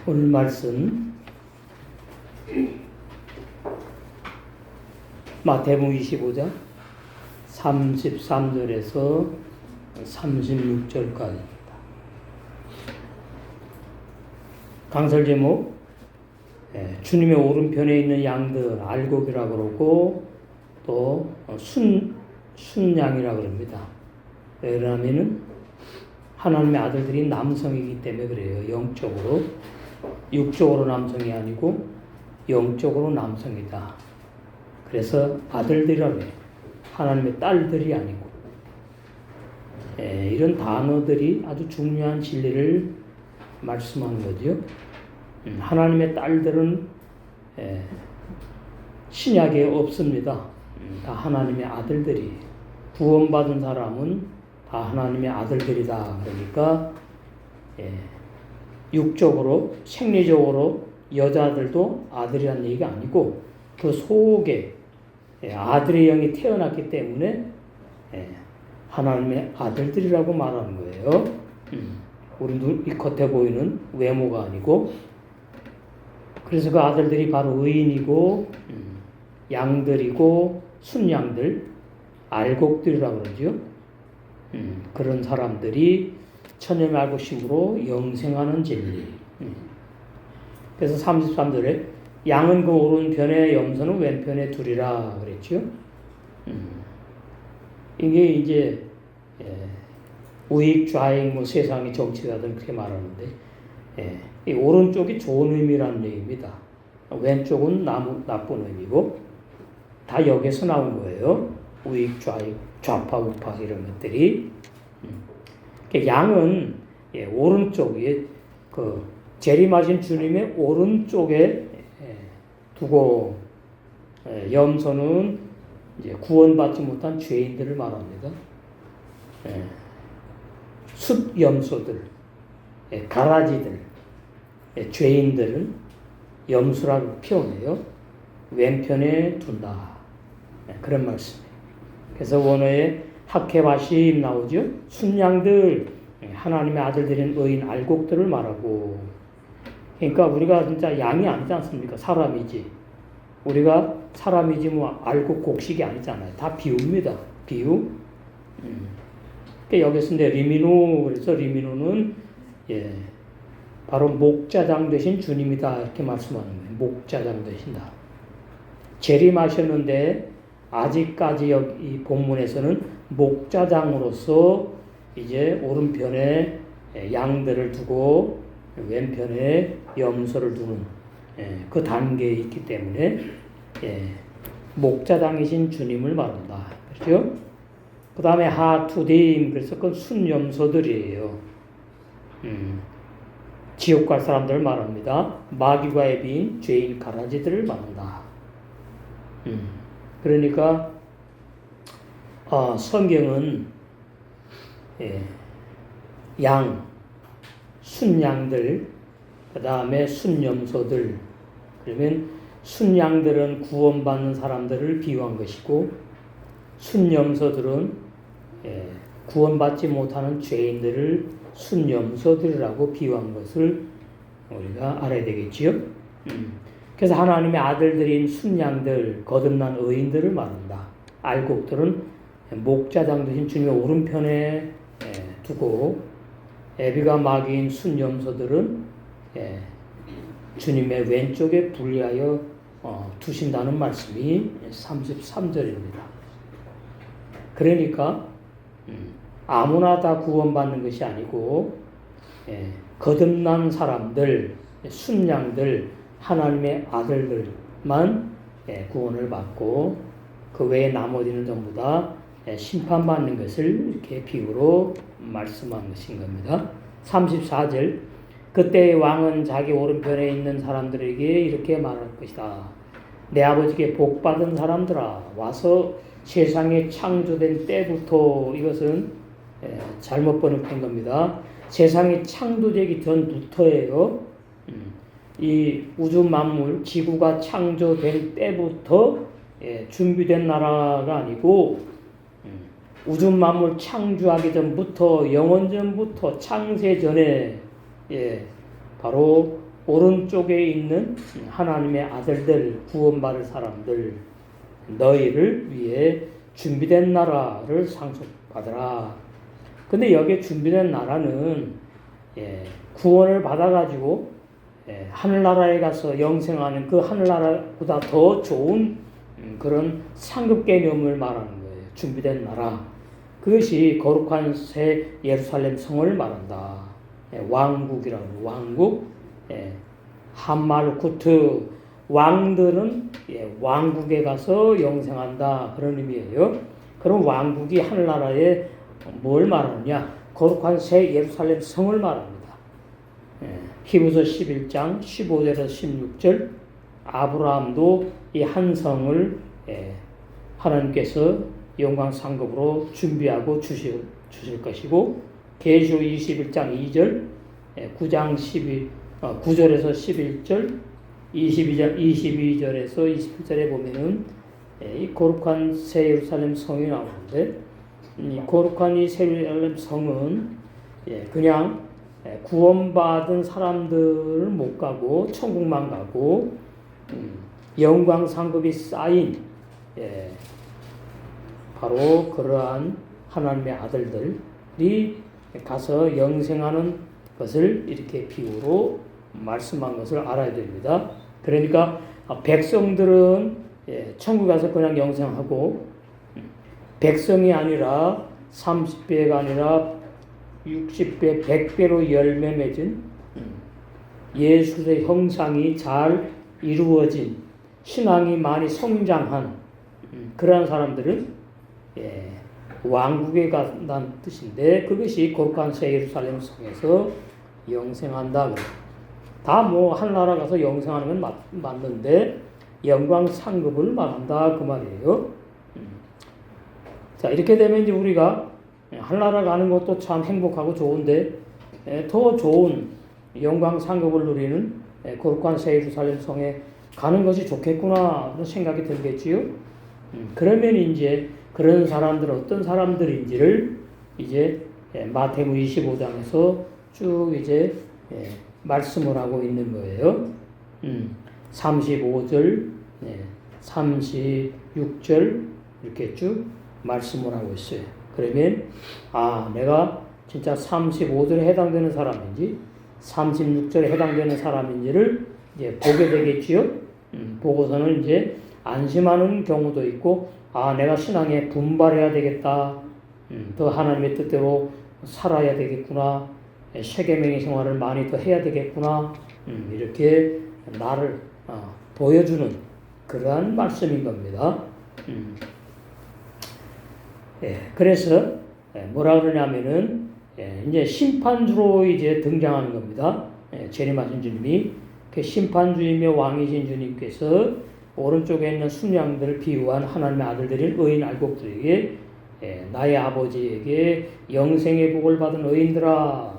오늘 말씀 마태복음 25장 33절에서 36절까지입니다. 강설 제목 주님의 오른편에 있는 양들 알곡이라고 그러고 또 순양이라고 그럽니다. 왜냐하면 하나님의 아들들이 남성이기 때문에 그래요. 영적으로. 육적으로 남성이 아니고 영적으로 남성이다. 그래서 아들들이라고 해요. 하나님의 딸들이 아니고. 이런 단어들이 아주 중요한 진리를 말씀하는 거죠. 하나님의 딸들은 신약에 없습니다. 다 하나님의 아들들이. 구원받은 사람은 다 하나님의 아들들이다. 그러니까 육적으로 생리적으로 여자들도 아들이라는 얘기가 아니고 그 속에 아들의 영이 태어났기 때문에 하나님의 아들들이라고 말하는 거예요. 우리 이 겉에 보이는 외모가 아니고. 그래서 그 아들들이 바로 의인이고 양들이고 순양들 알곡들이라고 그러죠. 그런 사람들이 천년의 알곡심으로 영생하는 진리. 그래서 33절에 양은 그 오른편에 염소는 왼편에 두리라 그랬죠. 이게 이제 우익 좌익 뭐 세상의 정치가들 그렇게 말하는데 이 오른쪽이 좋은 의미라는 얘기입니다. 왼쪽은 나쁜 의미고 다 여기서 나온 거예요. 우익 좌익 좌파 우파 이런 것들이. 양은 오른쪽에 그 재림하신 주님의 오른쪽에 두고 염소는 이제 구원받지 못한 죄인들을 말합니다. 숫염소들, 가라지들, 죄인들은 염소라고 표현해요. 왼편에 둔다. 그런 말씀이에요. 그래서 원어에 학해바심 나오죠. 순양들, 하나님의 아들들인 의인 알곡들을 말하고. 그러니까 우리가 진짜 양이 아니지 않습니까? 사람이지. 우리가 사람이지 뭐 알곡 곡식이 아니잖아요. 다 비유입니다. 비유. 그러니까 여기서 이제 리미노, 그래서 리미노는 바로 목자장 되신 주님이다 이렇게 말씀하는 거예요. 목자장 되신다. 재림하셨는데 아직까지 이 본문에서는 목자장으로서 이제 오른편에 양들을 두고 왼편에 염소를 두는 그 단계에 있기 때문에 목자장이신 주님을 말한다. 그렇죠? 그 다음에 하투딤, 그래서 그건 순염소들이에요. 지옥 갈 사람들을 말합니다. 마귀와 애비인 죄인 가라지들을 말한다. 그러니까 성경은 양, 순양들, 그 다음에 순염소들, 그러면 순양들은 구원받는 사람들을 비유한 것이고 순염소들은 구원받지 못하는 죄인들을 순염소들이라고 비유한 것을 우리가 알아야 되겠지요. 그래서 하나님의 아들들인 순양들, 거듭난 의인들을 말한다. 알곡들은 목자장 되신 주님의 오른편에 두고 애비가 마귀인 순염소들은 주님의 왼쪽에 분리하여 두신다는 말씀이 33절입니다. 그러니까 아무나 다 구원받는 것이 아니고 거듭난 사람들, 순양들, 하나님의 아들들만 구원을 받고 그 외에 나머지는 전부 다 심판받는 것을 이렇게 비유로 말씀한 것인 겁니다. 34절 그때 왕은 자기 오른편에 있는 사람들에게 이렇게 말할 것이다. 내 아버지께 복받은 사람들아 와서 세상에 창조된 때부터, 이것은 잘못 번역한 겁니다. 세상이 창조되기 전부터예요. 이 우주 만물, 지구가 창조된 때부터 준비된 나라가 아니고 우주 만물 창조하기 전부터, 영원 전부터, 창세 전에 바로 오른쪽에 있는 하나님의 아들들, 구원받을 사람들, 너희를 위해 준비된 나라를 상속받으라. 근데 여기에 준비된 나라는 구원을 받아가지고 하늘나라에 가서 영생하는 그 하늘나라보다 더 좋은 그런 상급 개념을 말하는 거예요. 준비된 나라. 그것이 거룩한 새 예루살렘 성을 말한다. 왕국이라고. 왕국. 한말쿠트. 왕들은 왕국에 가서 영생한다. 그런 의미예요. 그럼 왕국이 하늘나라에 뭘 말하느냐? 거룩한 새 예루살렘 성을 말합니다. 히브리서 11장 15절에서 16절 아브라함도 이 한 성을 하나님께서 영광 상급으로 준비하고 주실 것이고 계시록 21장 2절 9절에서 11절 22절에서 27절에 보면은 이 거룩한 새 예루살렘 성이 나오는데 이 거룩한 이 새 예루살렘 성은 그냥 구원받은 사람들을 못 가고 천국만 가고 영광 상급이 쌓인 바로 그러한 하나님의 아들들이 가서 영생하는 것을 이렇게 비유로 말씀한 것을 알아야 됩니다. 그러니까 백성들은 천국 가서 그냥 영생하고 백성이 아니라 30배가 아니라 60배, 100배로 열매 맺은 예수의 형상이 잘 이루어진 신앙이 많이 성장한 그러한 사람들은 왕국에 간다는 뜻인데 그것이 거룩한 새 예루살렘 성에서 영생한다. 다 뭐 하늘나라 가서 영생하는 건 맞는데 영광 상급을 말한다 그 말이에요. 자 이렇게 되면 이제 우리가 하늘나라 가는 것도 참 행복하고 좋은데 더 좋은 영광 상급을 누리는 거룩한 새 예루살렘 성에 가는 것이 좋겠구나 그런 생각이 들겠지요. 그러면 이제 그런 사람들은 어떤 사람들인지를 이제 마태복음 25장에서 쭉 이제 말씀을 하고 있는 거예요. 35절, 36절 이렇게 쭉 말씀을 하고 있어요. 그러면 내가 진짜 35절에 해당되는 사람인지 36절에 해당되는 사람인지를 이제 보게 되겠지요. 보고서는 이제 안심하는 경우도 있고 내가 신앙에 분발해야 되겠다. 더 하나님의 뜻대로 살아야 되겠구나. 세계명의 생활을 많이 더 해야 되겠구나. 이렇게 나를 보여주는 그러한 말씀인 겁니다. 그래서 뭐라 그러냐면은 이제 심판주로 이제 등장하는 겁니다. 재림하신 주님이 그 심판주이며 왕이신 주님께서 오른쪽에 있는 순양들을 비유한 하나님의 아들들인 의인 알곡들에게 나의 아버지에게 영생의 복을 받은 의인들아.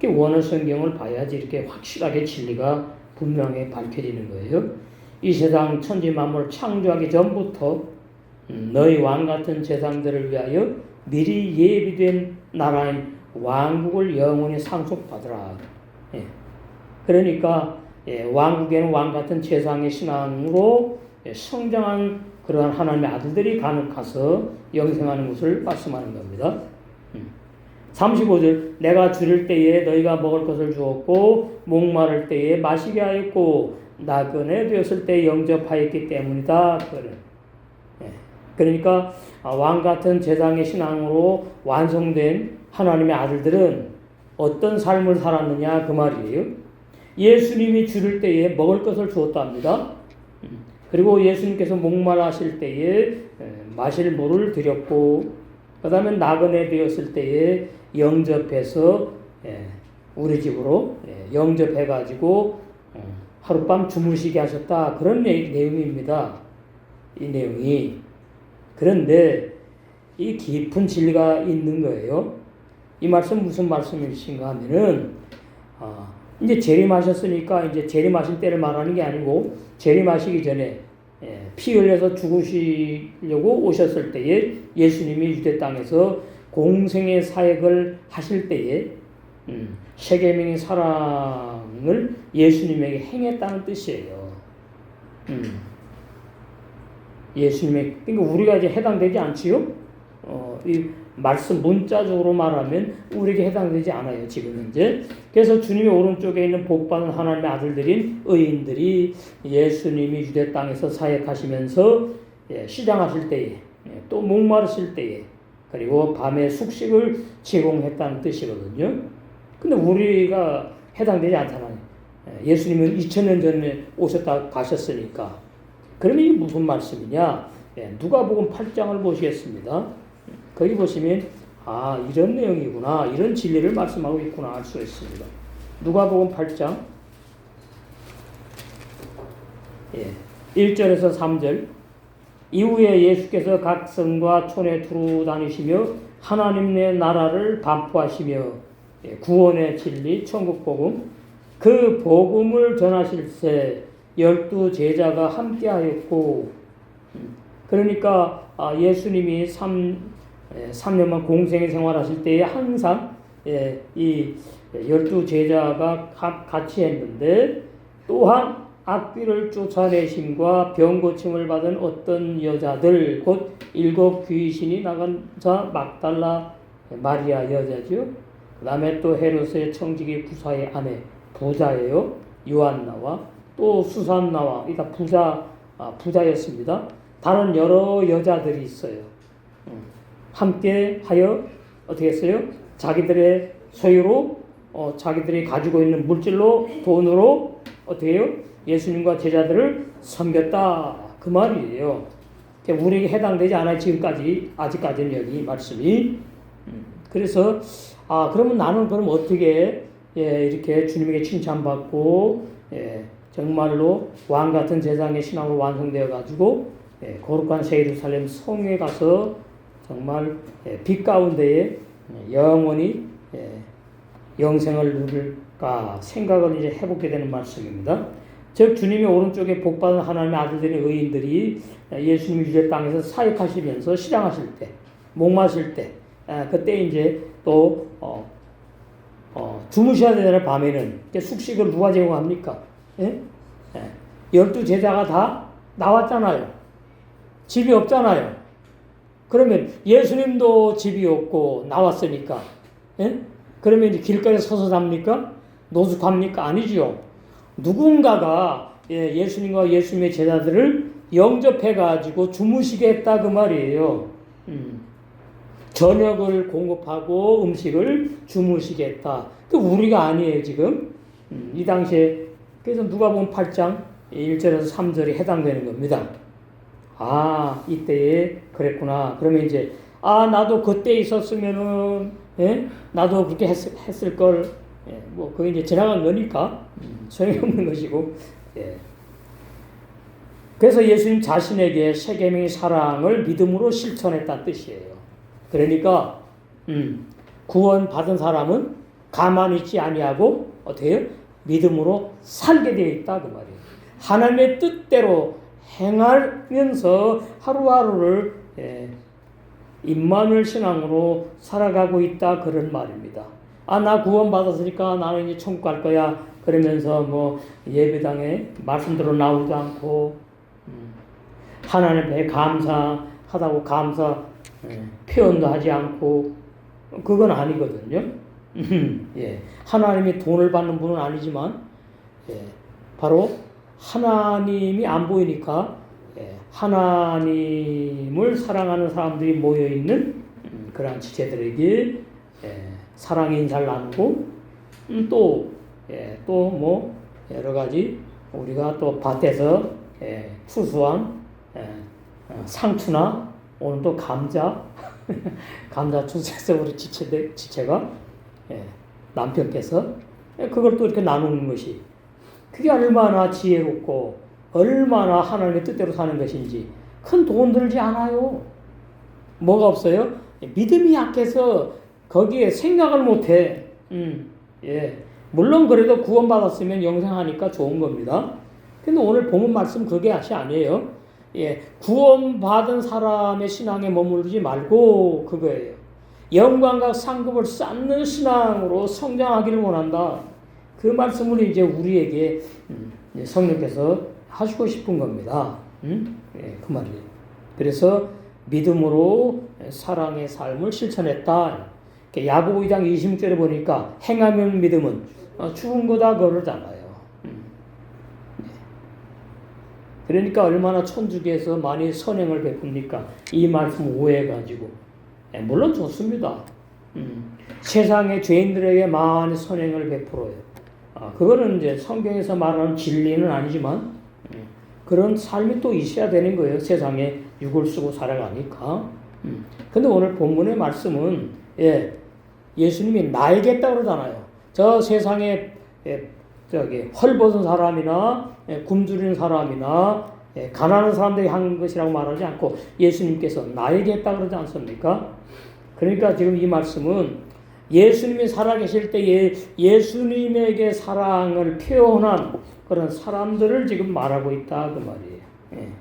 이렇게 원어 성경을 봐야지 이렇게 확실하게 진리가 분명히 밝혀지는 거예요. 이 세상 천지 만물을 창조하기 전부터 너희 왕 같은 제사장들을 위하여 미리 예비된 나라인 왕국을 영원히 상속받으라. 그러니까 왕국에는 왕 같은 제사장의 신앙으로 성장한 그러한 하나님의 아들들이 가서 영생하는 것을 말씀하는 겁니다. 35절 내가 줄일 때에 너희가 먹을 것을 주었고 목마를 때에 마시게 하였고 나그네 되었을 때 영접하였기 때문이다. 그러니까 왕 같은 제사장의 신앙으로 완성된 하나님의 아들들은 어떤 삶을 살았느냐 그 말이에요. 예수님이 줄일 때에 먹을 것을 주었다 합니다. 그리고 예수님께서 목말라하실 때에 마실 물을 드렸고 그 다음에 나그네 되었을 때에 영접해서 우리 집으로 영접해가지고 하룻밤 주무시게 하셨다. 그런 내용입니다. 이 내용이. 그런데 이 깊은 진리가 있는 거예요. 이 말씀 무슨 말씀이신가 하면은 이제 재림하셨으니까 이제 재림하신 때를 말하는 게 아니고 재림하시기 전에 피 흘려서 죽으시려고 오셨을 때에 예수님이 유대 땅에서 공생의 사역을 하실 때에 세 계명의 사랑을 예수님에게 행했다는 뜻이에요. 예수님의, 그러니까 우리가 이제 해당되지 않지요? 이 말씀 문자적으로 말하면 우리에게 해당되지 않아요, 지금 현재. 그래서 주님의 오른쪽에 있는 복받은 하나님의 아들들인 의인들이 예수님이 유대 땅에서 사역하시면서 시장하실 때에, 또 목마르실 때에, 그리고 밤에 숙식을 제공했다는 뜻이거든요. 근데 우리가 해당되지 않잖아요. 예수님은 2000년 전에 오셨다 가셨으니까. 그러면 이게 무슨 말씀이냐? 누가복음 8장을 보시겠습니다. 거기 보시면 이런 내용이구나, 이런 진리를 말씀하고 있구나 알 수 있습니다. 누가복음 8장 1절에서 3절. 이후에 예수께서 각 성과 촌에 두루 다니시며 하나님의 나라를 반포하시며 구원의 진리, 천국 복음, 그 복음을 전하실 때 12 제자가 함께하였고, 그러니까 예수님이 3년만 공생의 생활하실 때에 항상 이 12 제자가 같이 했는데, 또한 악귀를 쫓아내심과 병 고침을 받은 어떤 여자들, 곧 7 귀신이 나간 자 막달라 마리아 여자죠. 그 다음에 또 헤롯의 청지기 부사의 아내 부자예요. 요한나와 또 수산나와, 이다 부자였습니다. 다른 여러 여자들이 있어요. 함께 하여 어떻게 했어요? 자기들의 소유로, 자기들이 가지고 있는 물질로, 돈으로 어떻게 해요? 예수님과 제자들을 섬겼다, 그 말이에요. 우리에게 해당되지 않아요, 지금까지, 아직까지는 여기 말씀이. 그래서 그러면 나는 그럼 어떻게 이렇게 주님에게 칭찬받고 정말로 왕 같은 제사장의 신앙으로 완성되어 가지고 거룩한 새 예루살렘 성에 가서 정말 빛 가운데에 영원히 영생을 누릴까 생각을 이제 해보게 되는 말씀입니다. 즉 주님의 오른쪽에 복받은 하나님의 아들들의 의인들이 예수님이 유대 땅에서 사역하시면서 시장하실 때, 목마실 때, 그때 이제 또 주무셔야 되잖아요. 밤에는 숙식을 누가 제공합니까? 12 제자가 다 나왔잖아요. 집이 없잖아요. 그러면 예수님도 집이 없고 나왔으니까, 그러면 이제 길거리에 서서 잡니까? 노숙합니까? 아니지요. 누군가가 예수님과 예수님의 제자들을 영접해가지고 주무시게 했다, 그 말이에요. 저녁을 공급하고 음식을 주무시게 했다. 그 우리가 아니에요, 지금. 이 당시에. 그래서 누가복음 8장 1절에서 3절이 해당되는 겁니다. 이때에 그랬구나. 그러면 이제 나도 그때 있었으면은 나도 그렇게 했을 걸. 뭐 그게 이제 지나간 거니까 소용이 없는 것이고. 그래서 예수님 자신에게 세 계명의 사랑을 믿음으로 실천했다는 뜻이에요. 그러니까 구원 받은 사람은 가만히 있지 아니하고 어떻게 해요? 믿음으로 살게 되어 있다, 그 말이에요. 하나님의 뜻대로 행하면서 하루하루를 임마누엘 신앙으로 살아가고 있다, 그런 말입니다. 나 구원 받았으니까 나는 이제 천국 갈 거야, 그러면서 뭐 예배당에 말씀대로 나오지 않고 하나님 앞에 감사하다고 감사 표현도 하지 않고, 그건 아니거든요. 하나님이 돈을 받는 분은 아니지만 바로 하나님이 안 보이니까 하나님을 사랑하는 사람들이 모여있는 그러한 지체들에게 사랑의 인사를 나누고, 또 뭐 여러 가지 우리가 또 밭에서 추수한 상추나 오늘 또 감자 추수해서 우리 지체가 남편께서 그걸 또 이렇게 나누는 것이, 그게 얼마나 지혜롭고 얼마나 하나님의 뜻대로 사는 것인지. 큰 돈 들지 않아요. 뭐가 없어요? 믿음이 약해서 거기에 생각을 못해. 물론 그래도 구원받았으면 영생하니까 좋은 겁니다. 근데 오늘 본문 말씀 그게 아니에요. 구원받은 사람의 신앙에 머무르지 말고 그거예요. 영광과 상급을 쌓는 신앙으로 성장하기를 원한다. 그 말씀을 이제 우리에게 성령께서 하시고 싶은 겁니다. 예, 그 말이에요. 그래서 믿음으로 사랑의 삶을 실천했다. 야고보 2장 26절에 보니까 행하면 믿음은 죽은 거다 그러잖아요. 그러니까 얼마나 천주교에서 많이 선행을 베풉니까? 이 말씀 오해해가지고. 물론 좋습니다. 세상의 죄인들에게 많이 선행을 베풀어요. 그거는 이제 성경에서 말하는 진리는 아니지만 그런 삶이 또 있어야 되는 거예요. 세상에 육을 쓰고 살아가니까. 근데 오늘 본문의 말씀은 예수님이 날겠다 그러잖아요. 저 세상에 헐벗은 사람이나 굶주리는 사람이나 가난한 사람들이 한 것이라고 말하지 않고 예수님께서 날겠다 그러지 않습니까? 그러니까 지금 이 말씀은 예수님이 살아계실 때에 예수님에게 사랑을 표현한 그런 사람들을 지금 말하고 있다 그 말이에요.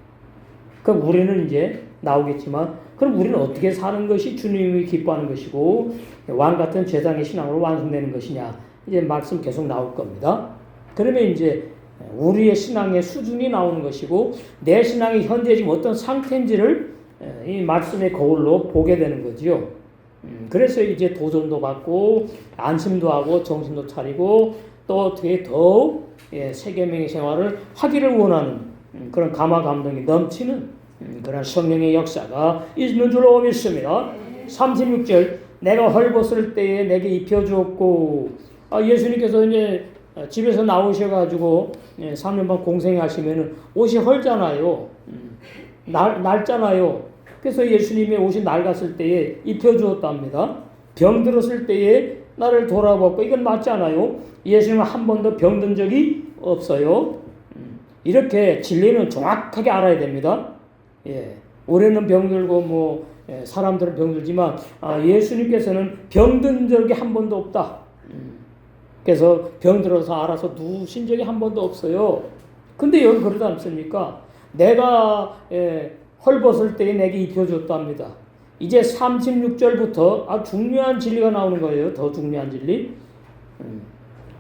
그럼 우리는 이제 나오겠지만 그럼 우리는 어떻게 사는 것이 주님이 기뻐하는 것이고 왕 같은 제장의 신앙으로 완성되는 것이냐 이제 말씀 계속 나올 겁니다. 그러면 이제 우리의 신앙의 수준이 나오는 것이고 내 신앙이 현재 지금 어떤 상태인지를 이 말씀의 거울로 보게 되는 거지요. 그래서 이제 도전도 받고 안심도 하고 정신도 차리고 또 되게 더욱 세계명의 생활을 하기를 원하는 그런 감화 감동이 넘치는 그런 성령의 역사가 있는 줄로 믿습니다. 36절 내가 헐벗을 때에 내게 입혀주었고 예수님께서 이제 집에서 나오셔가지고 3년 반 공생하시면은 옷이 헐잖아요. 낡잖아요. 그래서 예수님의 옷이 낡았을 때에 입혀주었답니다. 병 들었을 때에 나를 돌아보고 이건 맞지 않아요? 예수님은 한 번도 병든 적이 없어요. 이렇게 진리는 정확하게 알아야 됩니다. 올해는 병들고 사람들은 병들지만 예수님께서는 병든 적이 한 번도 없다. 그래서 병들어서 알아서 누우신 적이 한 번도 없어요. 근데 여기 그러지 않습니까? 내가 헐벗을 때에 내게 입혀줬답니다. 이제 36절부터 아주 중요한 진리가 나오는 거예요. 더 중요한 진리.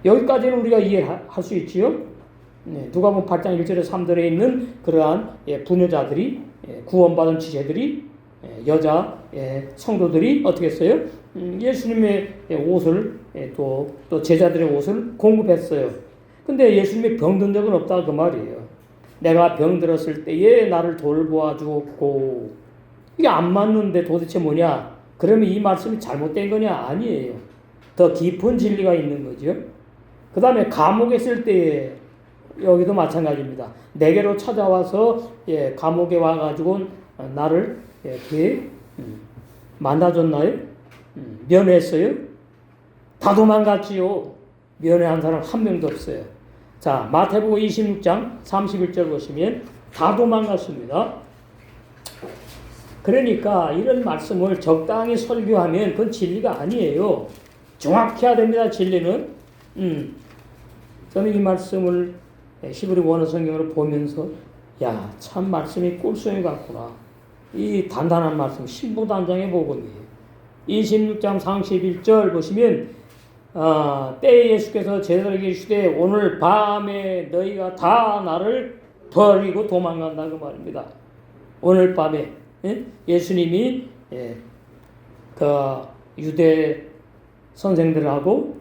여기까지는 우리가 이해할 수 있지요. 누가복음 8장 1절에 3절에 있는 그러한 부녀자들이 구원받은 지체들이 여자 성도들이 어떻게 했어요? 예수님의 옷을 또 제자들의 옷을 공급했어요. 근데 예수님이 병든 적은 없다 그 말이에요. 내가 병들었을 때에 나를 돌보아 주었고 이게 안 맞는데 도대체 뭐냐? 그러면 이 말씀이 잘못된 거냐? 아니에요. 더 깊은 진리가 있는 거죠. 그 다음에 감옥에 있을 때에 여기도 마찬가지입니다. 내게로 찾아와서 감옥에 와가지고 나를 이렇게 만나줬나요? 면회했어요? 다 도망갔지요. 면회한 사람 한 명도 없어요. 자, 마태복음 26장 31절 보시면 다 도망갔습니다. 그러니까 이런 말씀을 적당히 설교하면 그건 진리가 아니에요. 정확해야 됩니다. 진리는. 저는 이 말씀을 히브리 원어 성경으로 보면서 참 말씀이 꿀송이 같구나. 이 단단한 말씀 신부단장의 복음이에요. 26장 31절 보시면 때에 예수께서 제자들에게 이르시되 오늘 밤에 너희가 다 나를 버리고 도망간다 그 말입니다. 오늘 밤에 예수님이 그 유대 선생들하고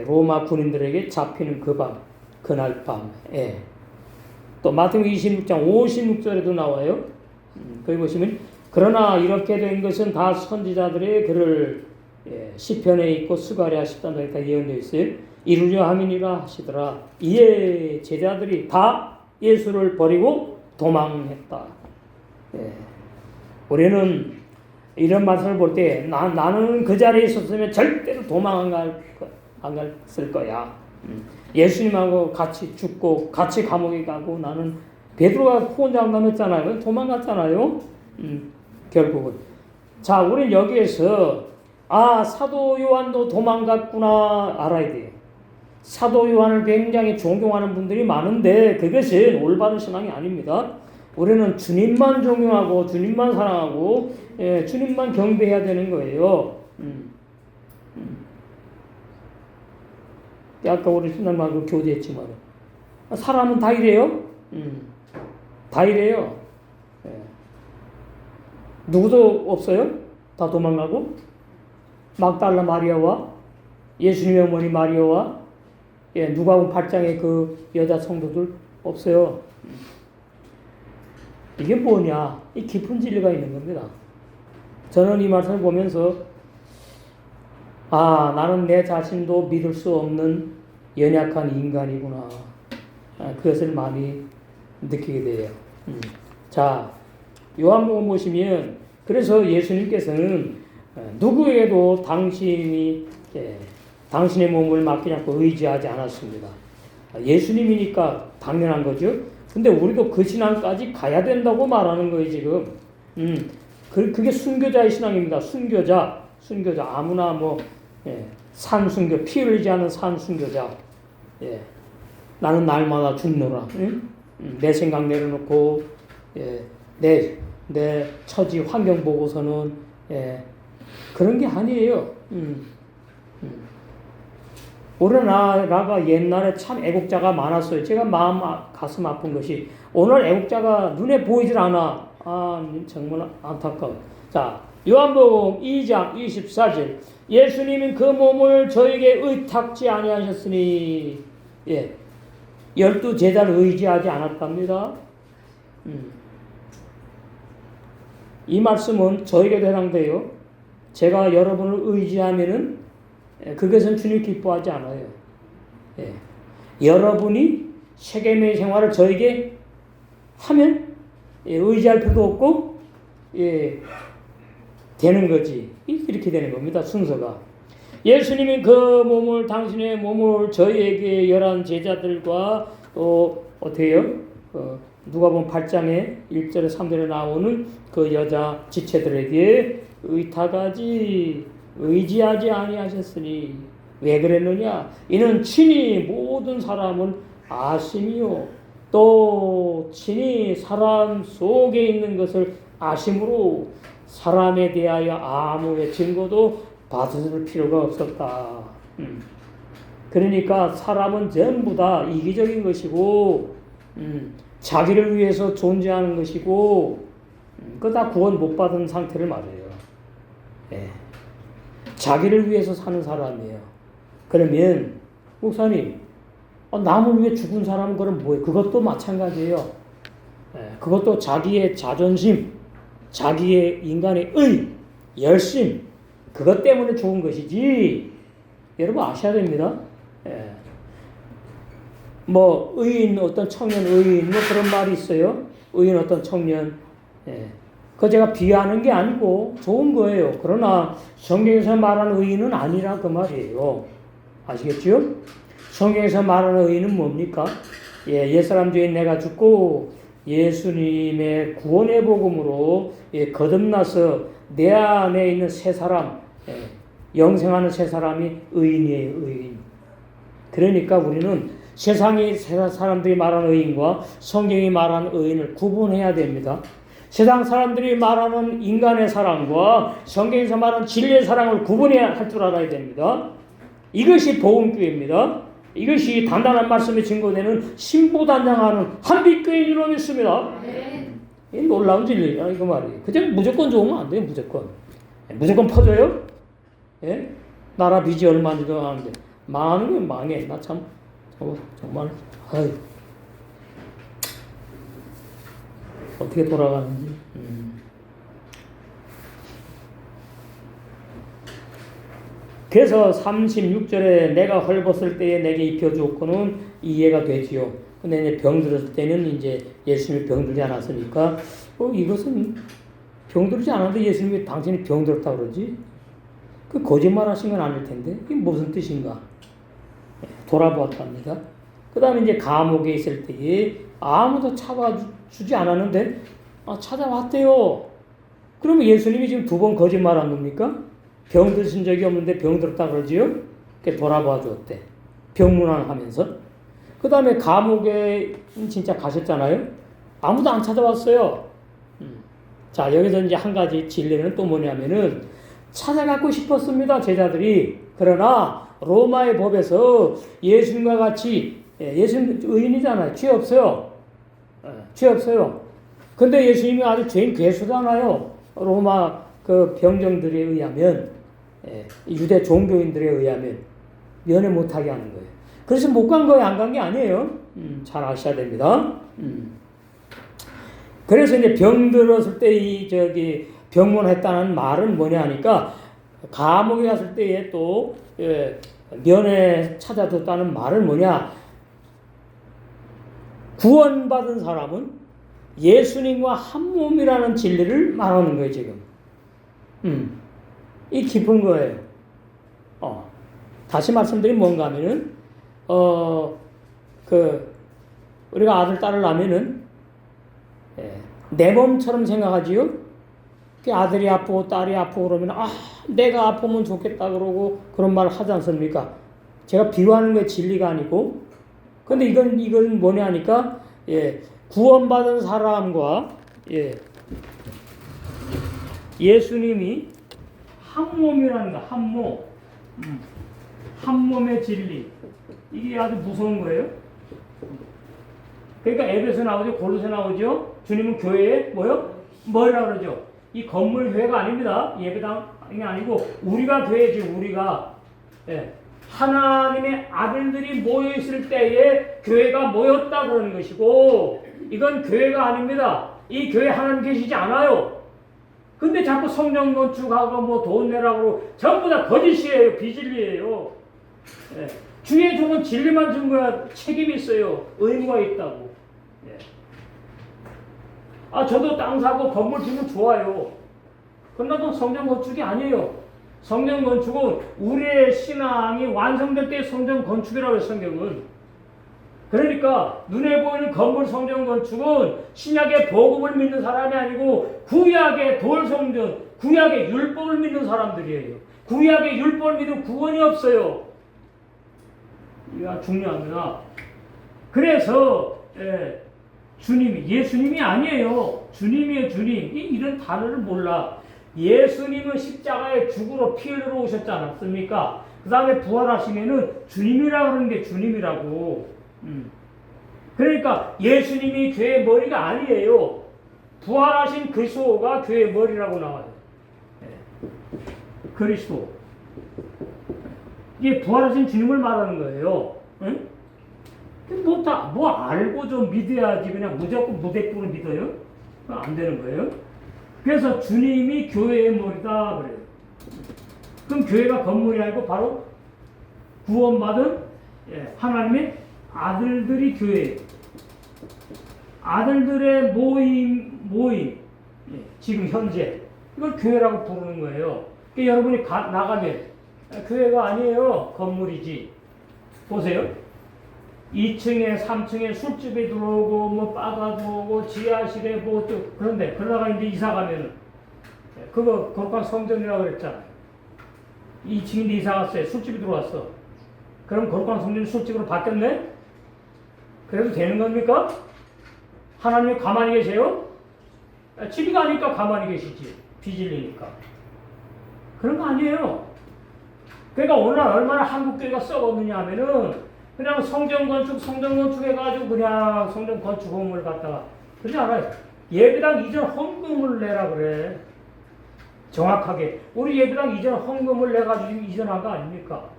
로마 군인들에게 잡히는 그 밤, 그날 밤에 또 마태복음 26장 56절에도 나와요. 거기 보시면 그러나 이렇게 된 것은 다 선지자들의 글을 시편에 있고 스가랴 10장에 다 예언되어 있어요. 이루려 함이니라 하시더라. 이에 제자들이 다 예수를 버리고 도망했다. 우리는 이런 말씀을 볼 때 나는 그 자리에 있었으면 절대로 도망 안 갔을 거야. 예수님하고 같이 죽고 같이 감옥에 가고 나는 베드로가 혼장담했잖아요. 도망갔잖아요. 결국은. 자, 우리는 여기에서 사도 요한도 도망갔구나 알아야 돼요. 사도 요한을 굉장히 존경하는 분들이 많은데 그것은 올바른 신앙이 아닙니다. 우리는 주님만 존경하고 주님만 사랑하고 주님만 경배해야 되는 거예요. 아까 우리 신앙말로 교제했지만 사람은 다 이래요. 다 이래요. 예. 누구도 없어요? 다 도망가고 막달라 마리아와 예수님의 어머니 마리아와 누가복음 8장의 그 여자 성도들 없어요. 이게 뭐냐? 이 깊은 진리가 있는 겁니다. 저는 이 말씀을 보면서 나는 내 자신도 믿을 수 없는 연약한 인간이구나. 그것을 많이 느끼게 돼요. 자, 요한복음 보시면 그래서 예수님께서는 누구에게도 당신의 몸을 맡기지 않고 의지하지 않았습니다. 예수님이니까 당연한 거죠. 근데 우리도 그 신앙까지 가야 된다고 말하는 거예요, 지금. 그게 순교자의 신앙입니다. 순교자. 아무나 산순교, 피 흘리지 않은 산순교자. 나는 날마다 죽노라. 내 생각 내려놓고, 내 처지, 환경 보고서는, 그런 게 아니에요. 우리나라가 옛날에 참 애국자가 많았어요. 제가 가슴 아픈 것이 오늘 애국자가 눈에 보이질 않아. 정말 안타까워. 자, 요한복음 2장 24절. 예수님은 그 몸을 저에게 의탁지 아니하셨으니, 12 제자를 의지하지 않았답니다. 이 말씀은 저에게도 해당돼요. 제가 여러분을 의지하면은 그것은 주님 기뻐하지 않아요. 여러분이 세계의 생활을 저에게 하면 의지할 필요도 없고 되는 거지. 이렇게 되는 겁니다. 순서가. 예수님이 그 몸을 당신의 몸을 저희에게 11 제자들과 또 어떻게 해요? 누가복음 8장에 1절에 3절에 나오는 그 여자 지체들에게 의지하지 아니하셨으니 왜 그랬느냐? 이는 친히 모든 사람은 아심이요 또 친히 사람 속에 있는 것을 아심으로 사람에 대하여 아무의 증거도 받을 필요가 없었다. 그러니까 사람은 전부 다 이기적인 것이고 자기를 위해서 존재하는 것이고 그거 다 구원 못 받은 상태를 말해요. 자기를 위해서 사는 사람이에요. 그러면 목사님 남을 위해 죽은 사람은 그럼 뭐예요? 그것도 마찬가지예요. 그것도 자기의 자존심, 자기의 인간의 열심 그것 때문에 죽은 것이지. 여러분 아셔야 됩니다. 의인 어떤 청년 의인 그런 말이 있어요. 의인 어떤 청년. 그거 제가 비하하는 게 아니고 좋은 거예요. 그러나 성경에서 말하는 의인은 아니라 그 말이에요. 아시겠죠? 성경에서 말하는 의인은 뭡니까? 옛사람 죄인 내가 죽고 예수님의 구원의 복음으로 거듭나서 내 안에 있는 새 사람, 영생하는 새 사람이 의인이에요. 의인. 그러니까 우리는 세상이 사람들이 말하는 의인과 성경이 말하는 의인을 구분해야 됩니다. 세상 사람들이 말하는 인간의 사랑과 성경에서 말하는 진리의 사랑을 구분해야 할 줄 알아야 됩니다. 이것이 복음교회입니다. 이것이 단단한 말씀에 증거되는 신보단장하는 한빛교회인으로 믿습니다. 이 놀라운 진리야 이거 말이에요. 그냥 무조건 좋으면 안 돼요. 무조건 퍼져요. 나라 빚이 얼마인지도 아는데 망하는 건 망해. 나 참 정말 어떻게 돌아가는지. 그래서 36절에 내가 헐벗을 때에 내게 입혀주었고는 이해가 되지요. 근데 이제 병들었을 때는 이제 예수님이 병들지 않았으니까 이것은 병들지 않았는데 예수님이 당신이 병들었다 그러지? 그 거짓말 하신 건 아닐 텐데 이게 무슨 뜻인가? 돌아보았답니다. 그 다음에 이제 감옥에 있을 때에 아무도 찾아주지 않았는데 찾아왔대요. 그러면 예수님이 지금 2번 거짓말한 겁니까? 병드신 적이 없는데 병들었다 그러지요? 돌아봐 줬대. 병문안하면서. 그 다음에 감옥에 진짜 가셨잖아요. 아무도 안 찾아왔어요. 자, 여기서 이제 한 가지 진리는 또 뭐냐면은 찾아갖고 싶었습니다. 제자들이. 그러나 로마의 법에서 예수님과 같이 예수님 의인이잖아요. 죄 없어요. 죄 없어요. 근데 예수님이 아주 죄인 괴수잖아요. 로마 그 병정들에 의하면 유대 종교인들에 의하면 면회 못하게 하는 거예요. 그래서 못 간 거예요. 안 간 게 아니에요. 잘 아셔야 됩니다. 그래서 이제 병들었을 때 병문했다는 말은 뭐냐 하니까 감옥에 갔을 때에 또 면회 찾아줬다는 말은 뭐냐? 구원받은 사람은 예수님과 한 몸이라는 진리를 말하는 거예요, 지금. 이 깊은 거예요. 다시 말씀드리면 뭔가 하면은, 우리가 아들, 딸을 낳으면은, 내 몸처럼 생각하지요? 아들이 아프고 딸이 아프고 그러면, 내가 아프면 좋겠다 그러고 그런 말을 하지 않습니까? 제가 비유하는 게 진리가 아니고, 근데 이건 뭐냐 하니까, 구원받은 사람과, 예수님이 한 몸이라는 거, 한 몸. 한 몸의 진리. 이게 아주 무서운 거예요. 그러니까 에베소 나오죠, 골로새 나오죠. 주님은 교회에 뭐요? 뭐라 그러죠? 이 건물 교회가 아닙니다. 예배당이 아니고 우리가 교회지. 우리가 하나님의 아들들이 모여 있을 때에 교회가 모였다 그러는 것이고, 이건 교회가 아닙니다. 이 교회 하나님 계시지 않아요. 근데 자꾸 성령 건축하고 뭐 돈 내라고 전부 다 거짓이에요. 비진리예요. 주의 종은 진리만 준 거야. 책임이 있어요. 의무가 있다고. 저도 땅 사고 건물 짓는 좋아요. 그러나 그건 성전 건축이 아니에요. 성전 건축은 우리의 신앙이 완성될 때의 성전 건축이라고 해요, 성경은. 그러니까 눈에 보이는 건물 성전 건축은 신약의 복음을 믿는 사람이 아니고 구약의 돌성전, 구약의 율법을 믿는 사람들이에요. 구약의 율법을 믿으면 구원이 없어요. 이거 중요합니다. 그래서 예수님이 아니에요. 주님이에요, 주님. 이런 단어를 몰라. 예수님은 십자가에 죽으러 피 흘리러 오셨지 않았습니까? 그 다음에 부활하시면은 주님이라고 그러는 게 주님이라고. 그러니까 예수님이 교회의 머리가 아니에요. 부활하신 그리스도가 교회의 머리라고 나와요. 그리스도. 이게 부활하신 주님을 말하는 거예요. 응? 뭐 알고 좀 믿어야지. 그냥 무조건 무대꾸로 믿어요? 안 되는 거예요. 그래서 주님이 교회의 머리다 그래요. 그럼 교회가 건물이 아니고 바로 구원받은 하나님의 아들들이 교회예요. 아들들의 모임 지금 현재 이걸 교회라고 부르는 거예요. 그러니까 여러분이 나가면 교회가 아니에요. 건물이지. 보세요. 2층에 3층에 술집에 들어오고 뭐 바가 들어오고 지하실에 뭐 또 그런데 그러다가 이제 이사 가면은 그거 거룩한 성전이라고 그랬잖아요. 2층인데 이사 갔어요. 술집이 들어왔어. 그럼 거룩한 성전이 술집으로 바뀌었네? 그래도 되는 겁니까? 하나님이 가만히 계세요? 집이 가니까 가만히 계시지. 비질리니까. 그런 거 아니에요. 그러니까 오늘날 얼마나 한국교회가 썩었느냐 하면은 그냥 성전 건축 해가지고 그냥 성전 건축금을 갖다가 그러지 않아요. 예배당 이전 헌금을 내라 그래. 정확하게. 우리 예배당 이전 헌금을 내가지고 이전한 거 아닙니까?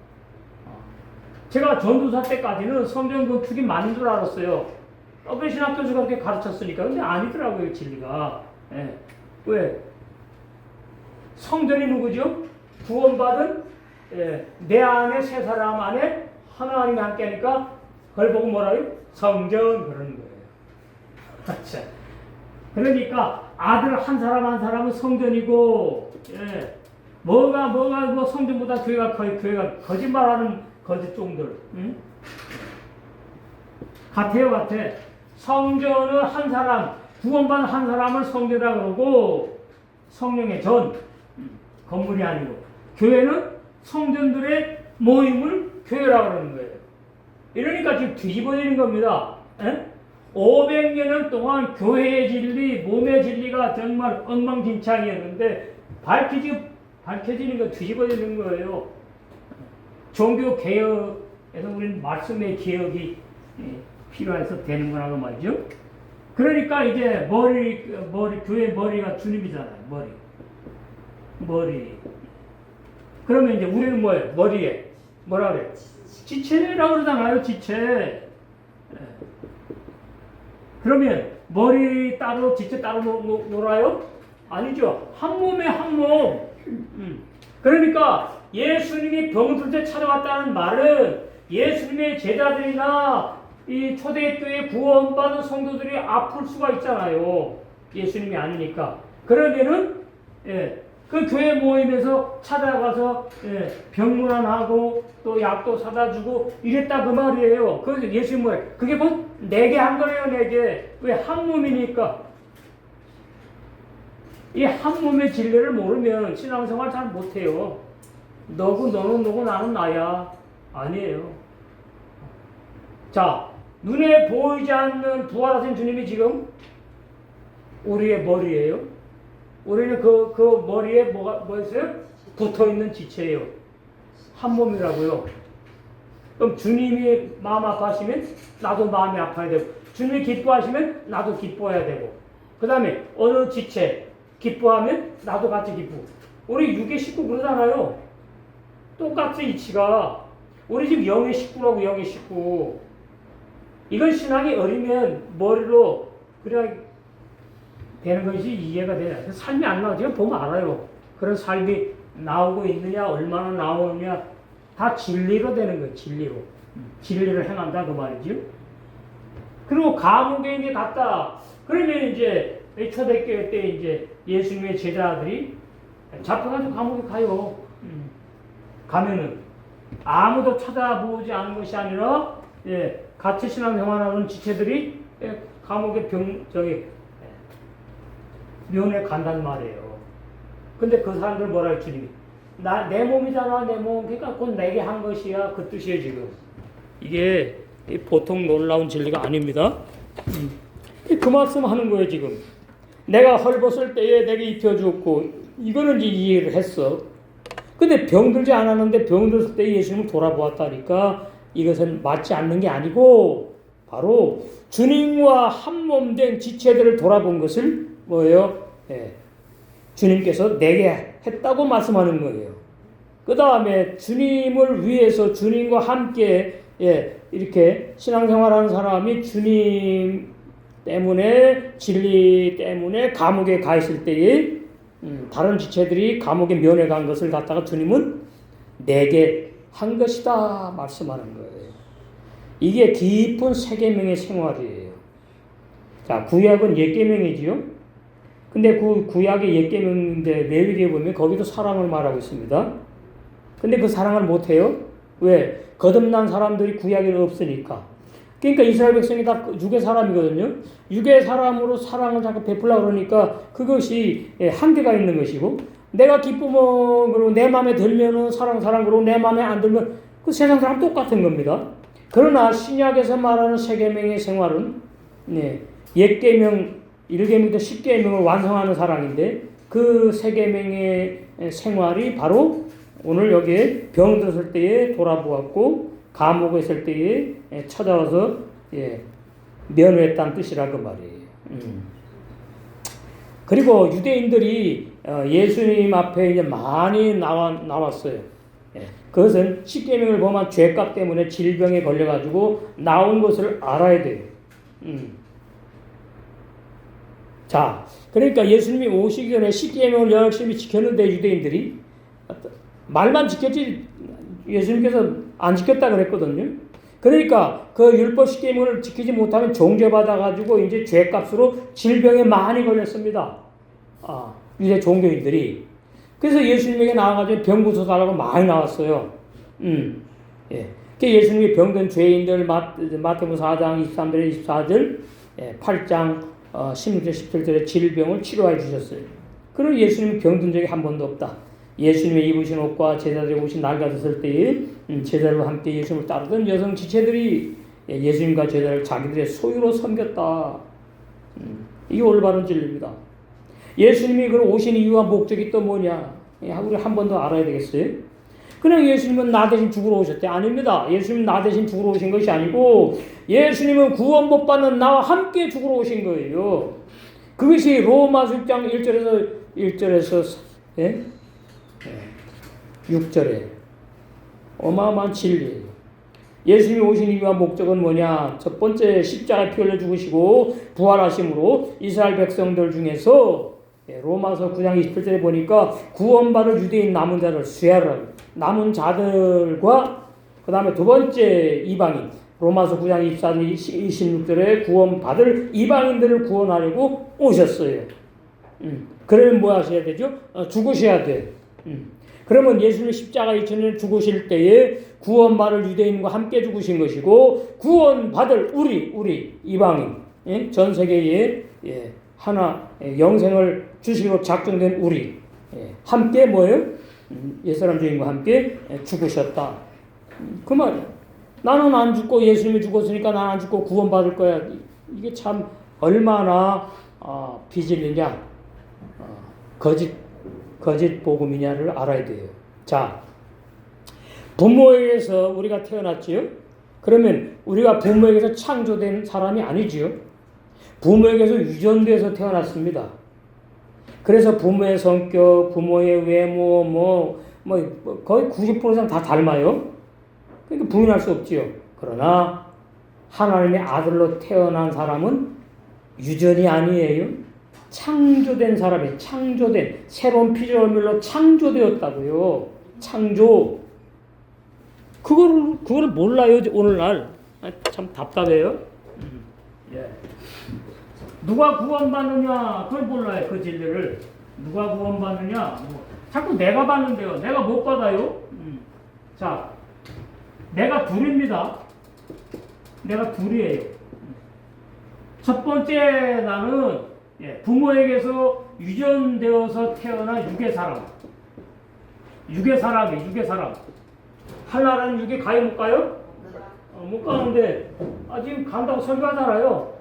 제가 전도사 때까지는 성전 건축이 맞는 줄 알았어요. 신학교에서 그렇게 가르쳤으니까. 근데 아니더라고요, 진리가. 왜? 성전이 누구죠? 구원받은 내 안에 세 사람 안에 하나님이 함께 하니까 그걸 보고 뭐라고요? 성전 그러는 거예요. 그러니까 아들 한 사람 한 사람은 성전이고 뭐가 뭐 성전보다 교회가 거짓말하는 거짓종들 같아. 성전은 한 사람 구원받은 한 사람을 성전이라고 그러고 성령의 전 건물이 아니고 교회는 성전들의 모임을 교회라고 그러는 거예요. 이러니까 지금 뒤집어지는 겁니다. 500년 동안 교회의 진리, 몸의 진리가 정말 엉망진창이었는데 밝혀지고 밝혀지는 거 뒤집어지는 거예요. 종교 개혁에서 우리는 말씀의 개혁이 필요해서 되는 거라고 말이죠. 그러니까 이제 교회 머리가 주님이잖아요. 머리. 그러면 이제 우리는 뭐예요? 머리에 뭐라 그래? 지체라고 그러잖아요. 지체. 그러면 머리 따로 지체 따로 놀아요? 아니죠. 한 몸에 한 몸. 그러니까 예수님이 병들 때 찾아왔다는 말은 예수님의 제자들이나 이 초대교회 구원받은 성도들이 아플 수가 있잖아요. 예수님이 아니니까. 그러면은 그 교회 모임에서 찾아가서 병문안하고 또 약도 사다 주고 이랬다 그 말이에요. 그래서 예수님 뭐예요? 그게 뭐 내게 한 거예요. 내게. 왜? 한 몸이니까. 이 한 몸의 진리를 모르면 신앙생활 잘 못해요. 너는 너고 나는 나야. 아니에요. 자, 눈에 보이지 않는 부활하신 주님이 지금 우리의 머리예요. 우리는 그 머리에 뭐였어요? 붙어있는 지체예요. 한 몸이라고요. 그럼 주님이 마음 아파하시면 나도 마음이 아파야 되고, 주님이 기뻐하시면 나도 기뻐해야 되고, 그 다음에 어느 지체 기뻐하면 나도 같이 기쁘고. 우리 육의 식구 그러잖아요. 똑같은 이치가. 우리 지금 영의 식구라고. 영의 식구. 이건 신앙이 어리면 머리로 그래야 되는 것이 이해가 돼요. 삶이 안 나와. 지금 보면 알아요. 그런 삶이 나오고 있느냐, 얼마나 나오느냐, 다 진리로 되는 거예요. 진리로. 진리를 행한다 그 말이죠. 그리고 감옥에 이제 갔다. 그러면 이제 초대교회 때 이제 예수님의 제자들이 잡혀가지고 감옥에 가요. 가면은 아무도 찾아보지 않은 것이 아니라 같이 신앙생활하는 지체들이 감옥에 면회 간단 말이에요. 근데 그 사람들 뭐라 할 주님이? 내 몸이잖아, 내 몸. 그러니까 그건 내게 한 것이야. 그 뜻이에요, 지금. 이게 보통 놀라운 진리가 아닙니다. 그 말씀 하는 거예요, 지금. 내가 헐벗을 때에 내게 입혀주었고, 이거는 이제 이해를 했어. 근데 병들지 않았는데 병들었을 때 예수님을 돌아보았다니까 이것은 맞지 않는 게 아니고, 바로 주님과 한 몸 된 지체들을 돌아본 것을 뭐예요? 주님께서 내게 했다고 말씀하는 거예요. 그 다음에 주님을 위해서 주님과 함께 이렇게 신앙생활하는 사람이 주님 때문에, 진리 때문에 감옥에 가 있을 때에 다른 지체들이 감옥에 면회 간 것을 갖다가 주님은 내게 한 것이다 말씀하는 거예요. 이게 깊은 세계명의 생활이에요. 자, 구약은 옛계명이지요. 근데 그 구약의 옛계명인데 레위기에 보면 거기도 사랑을 말하고 있습니다. 근데 그 사랑을 못해요. 왜? 거듭난 사람들이 구약에 없으니까. 그러니까 이스라엘 백성이 다 육의 사람이거든요. 육의 사람으로 사랑을 자꾸 베풀려고 그러니까 그것이 한계가 있는 것이고, 내가 기쁨은 그리고 내 마음에 들면은 사랑 그리고 내 마음에 안 들면 그 세상 사람 똑같은 겁니다. 그러나 신약에서 말하는 세계명의 생활은 옛계명 1계명부터 10계명을 완성하는 사랑인데, 그 세계명의 생활이 바로 오늘 여기에 병들었을 때에 돌아보았고 감옥에 있을 때에 찾아와서 면회했다는 뜻이라 그 말이에요. 그리고 유대인들이 예수님 앞에 이제 많이 나왔어요. 그것은 십계명을 보면 죄값 때문에 질병에 걸려가지고 나온 것을 알아야 돼요. 자, 그러니까 예수님이 오시기 전에 십계명을 열심히 지켰는데 유대인들이 말만 지켰지 예수님께서 안 지켰다 그랬거든요. 그러니까 그 율법 십계명을 지키지 못하면 정죄받아가지고 이제 죄값으로 질병에 많이 걸렸습니다. 유대 종교인들이. 그래서 예수님에게 나와가지고 병 고쳐달라고 많이 나왔어요. 예수님이 병든 죄인들 마태복음 4장 23절 24절 8장 16절 17절에 질병을 치료해 주셨어요. 그리고 예수님이 병든 적이 한 번도 없다. 예수님의 입으신 옷과 제자들의 옷이 낡아졌을 때에 제자들과 함께 예수님을 따르던 여성 지체들이 예수님과 제자를 자기들의 소유로 섬겼다. 이게 올바른 진리입니다. 예수님이 그 오신 이유와 목적이 또 뭐냐? 우리 한 번 더 알아야 되겠어요. 그냥 예수님은 나 대신 죽으러 오셨대? 아닙니다. 예수님은 나 대신 죽으러 오신 것이 아니고 예수님은 구원 못 받는 나와 함께 죽으러 오신 거예요. 그것이 로마서 6장 1절에서 6절에 어마어마한 진리예요. 예수님이 오신 이유와 목적은 뭐냐? 첫 번째, 십자가에 피 흘려 죽으시고 부활하심으로 이스라엘 백성들 중에서 로마서 9장 27절에 보니까 구원받을 유대인 남은 자를 수혈하라. 남은 자들과 그 다음에 두 번째 이방인, 로마서 9장 24절 26절에 구원받을 이방인들을 구원하려고 오셨어요. 그러면 뭐 하셔야 되죠? 죽으셔야 돼. 그러면 예수님 십자가 2000년 죽으실 때에 구원받을 유대인과 함께 죽으신 것이고 구원받을 우리 이방인, 전 세계에 하나 영생을 주시기로 작정된 우리 함께 뭐예요? 옛사람 주인과 함께 죽으셨다. 그 말이야. 나는 안 죽고 예수님이 죽었으니까 나는 안 죽고 구원받을 거야. 이게 참 얼마나 비진리냐, 거짓 복음이냐를 알아야 돼요. 자, 부모에게서 우리가 태어났지요? 그러면 우리가 부모에게서 창조된 사람이 아니지요? 부모에게서 유전돼서 태어났습니다. 그래서 부모의 성격, 부모의 외모, 거의 90% 이상 다 닮아요. 그러니까 부인할 수 없지요. 그러나 하나님의 아들로 태어난 사람은 유전이 아니에요. 창조된 사람이 창조된 새로운 피조물로 창조되었다고요. 창조. 그거를 몰라요. 오늘날. 참 답답해요. 예. 누가 구원받느냐 그걸 몰라요. 그 진리를. 누가 구원받느냐 자꾸 내가 받는데요. 내가 못 받아요. 자, 내가 둘입니다. 내가 둘이에요. 첫 번째 나는 부모에게서 유전되어서 태어난 육의 사람. 육의 사람. 하나라는 육에 가요 못 가요? 못 가는데 지금 간다고 설교하잖아요.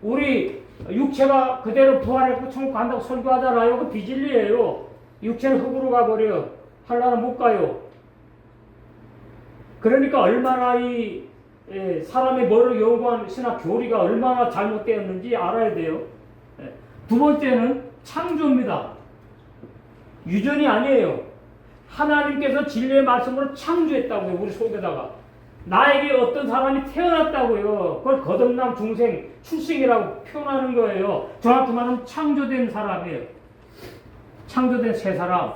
우리 육체가 그대로 부활했고 천국 간다고 설교하잖아요. 그 비진리예요. 육체는 흙으로 가버려요. 하나는 못 가요. 그러니까 얼마나 이 사람의 머리를 연구한 신학 교리가 얼마나 잘못되었는지 알아야 돼요. 두 번째는 창조입니다. 유전이 아니에요. 하나님께서 진리의 말씀으로 창조했다고요. 우리 속에다가. 나에게 어떤 사람이 태어났다고요. 그걸 거듭남 중생 출생이라고 표현하는 거예요. 정확히 말하면 창조된 사람이에요. 창조된 새 사람.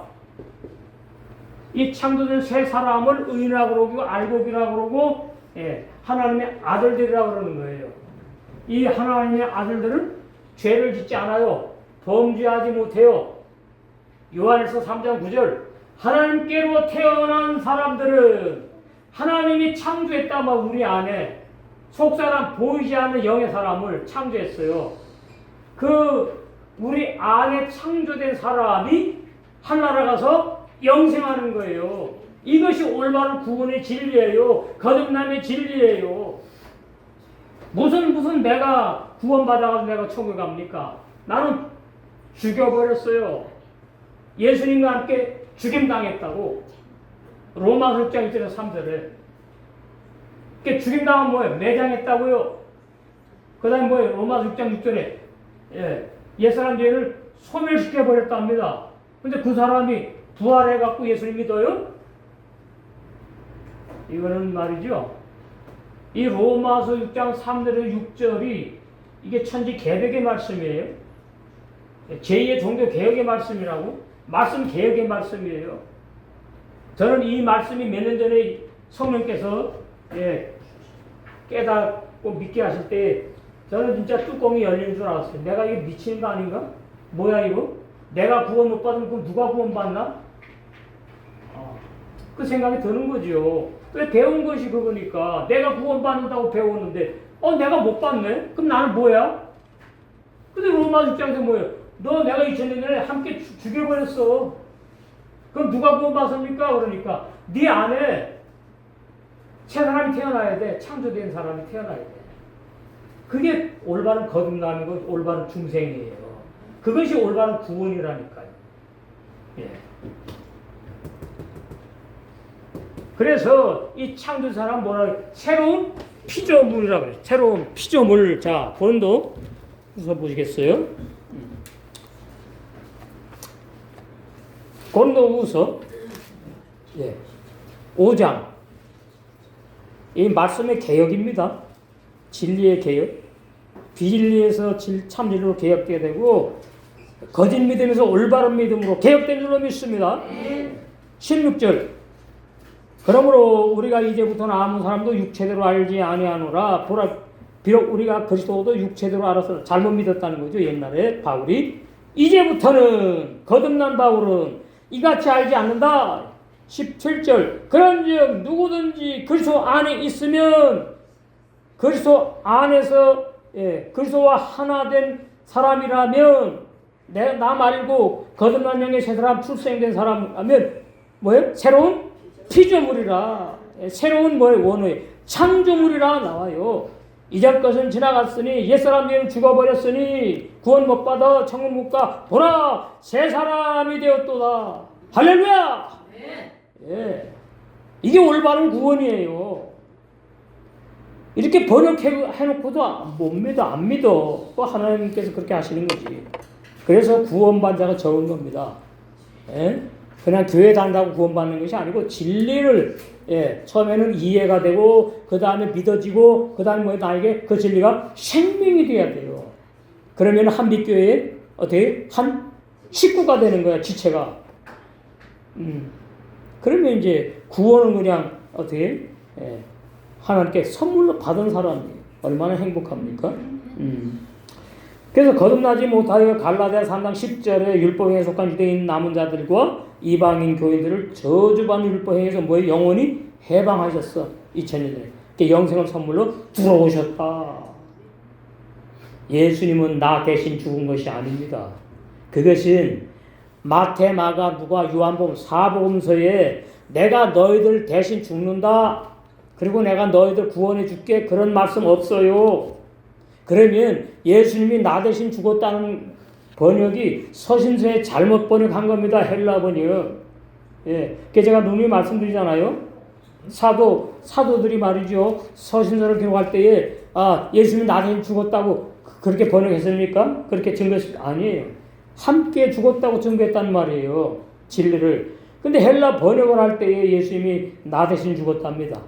이 창조된 새 사람을 의인이라고 그러고 알곡이라고 그러고 하나님의 아들들이라고 그러는 거예요. 이 하나님의 아들들은 죄를 짓지 않아요. 범죄하지 못해요. 요한일서 3장 9절 하나님께로 태어난 사람들은 하나님이 창조했다만 우리 안에 속사람 보이지 않는 영의 사람을 창조했어요. 그 우리 안에 창조된 사람이 하늘나라 가서 영생하는 거예요. 이것이 올바른 구원의 진리예요. 거듭남의 진리예요. 무슨 내가 구원받아가지고 내가 천국에 갑니까? 나는 죽여버렸어요. 예수님과 함께 죽임당했다고. 로마서 6장 1절에서 3절에. 그게 죽임당한 뭐예요? 매장했다고요. 그 다음에 뭐예요? 로마서 6장 6절에 옛사람 죄를 소멸시켜버렸답니다. 근데 그 사람이 부활해갖고 예수님 믿어요? 이거는 말이죠. 이 로마서 6장 3절에서 6절이 이게 천지 개벽의 말씀이에요. 제2의 종교 개혁의 말씀이라고? 말씀 개혁의 말씀이에요. 저는 이 말씀이 몇 년 전에 성령께서 깨닫고 믿게 하실 때 저는 진짜 뚜껑이 열리는 줄 알았어요. 내가 이게 미치는 거 아닌가? 뭐야 이거? 내가 구원 못 받으면 그럼 누가 구원 받나? 그 생각이 드는 거죠. 왜 배운 것이 그거니까. 내가 구원 받는다고 배웠는데 내가 못 받네? 그럼 나는 뭐야? 근데 로마 6장에서 뭐예요? 너 내가 2000년 전에 함께 죽여버렸어. 그럼 누가 구원 받습니까? 그러니까 네 안에 새 사람이 태어나야 돼. 창조된 사람이 태어나야 돼. 그게 올바른 거듭남이고 올바른 중생이에요. 그것이 올바른 구원이라니까요. 예. 그래서 이 창조된 사람 뭐라 새로운 피조물이라고 그래요. 새로운 피조물. 자, 본도 우선 보시겠어요? 고린도후서 5장. 이 말씀의 개혁입니다. 진리의 개혁. 비진리에서 참진리로 개혁되게 되고 거짓 믿음에서 올바른 믿음으로 개혁된 줄로 믿습니다. 16절. 그러므로 우리가 이제부터는 아무 사람도 육체대로 알지 아니하노라. 비록 우리가 그리스도도 육체대로 알아서 잘못 믿었다는 거죠. 옛날에 바울이. 이제부터는 거듭난 바울은 이같이 알지 않는다. 17절. 그런즉 누구든지 그리스도 안에 있으면 그리스도 안에서 그리스도와 하나 된 사람이라면 나 말고 거듭난 영의 새 사람 출생된 사람이라면 뭐예요? 새로운 피조물이라. 새로운 뭐예요? 원어에 창조물이라 나와요. 이전 것은 지나갔으니 옛사람 죄는 죽어버렸으니 구원 못 받아 천국 못 가. 보라 새 사람이 되었도다. 할렐루야. 예. 이게 올바른 구원이에요. 이렇게 번역해놓고도 안 믿어. 또 하나님께서 그렇게 하시는 거지. 그래서 구원받자가 적은 겁니다. 예? 그냥 교회 다닌다고 구원받는 것이 아니고 진리를 처음에는 이해가 되고 그 다음에 믿어지고 그 다음에 나에게 그 진리가 생명이 돼야 돼요. 그러면 한빛교회에 어떻게 한 식구가 되는 거야. 지체가. 그러면 이제 구원은 그냥 어떻게 하나님께 선물로 받은 사람이에요. 얼마나 행복합니까? 그래서 거듭나지 못하여 갈라디아 3장 10절에 율법에 속한 유대인 남은 자들과 이방인 교인들을 저주받는 율법행위에서 뭐에 영원히 해방하셨어. 2000년 전에. 영생을 선물로 들어오셨다. 예수님은 나 대신 죽은 것이 아닙니다. 그것은 마태, 마가, 누가, 요한복음 4복음서에 내가 너희들 대신 죽는다. 그리고 내가 너희들 구원해 줄게. 그런 말씀 없어요. 그러면 예수님이 나 대신 죽었다는 번역이 서신서에 잘못 번역한 겁니다. 헬라 번역. 그래서 제가 누누이 말씀드리잖아요. 사도들이 말이죠. 서신서를 기록할 때에 예수님이 나 대신 죽었다고 그렇게 번역했습니까? 그렇게 증거했습니까? 아니에요. 함께 죽었다고 증거했단 말이에요. 진리를. 근데 헬라 번역을 할 때에 예수님이 나 대신 죽었답니다.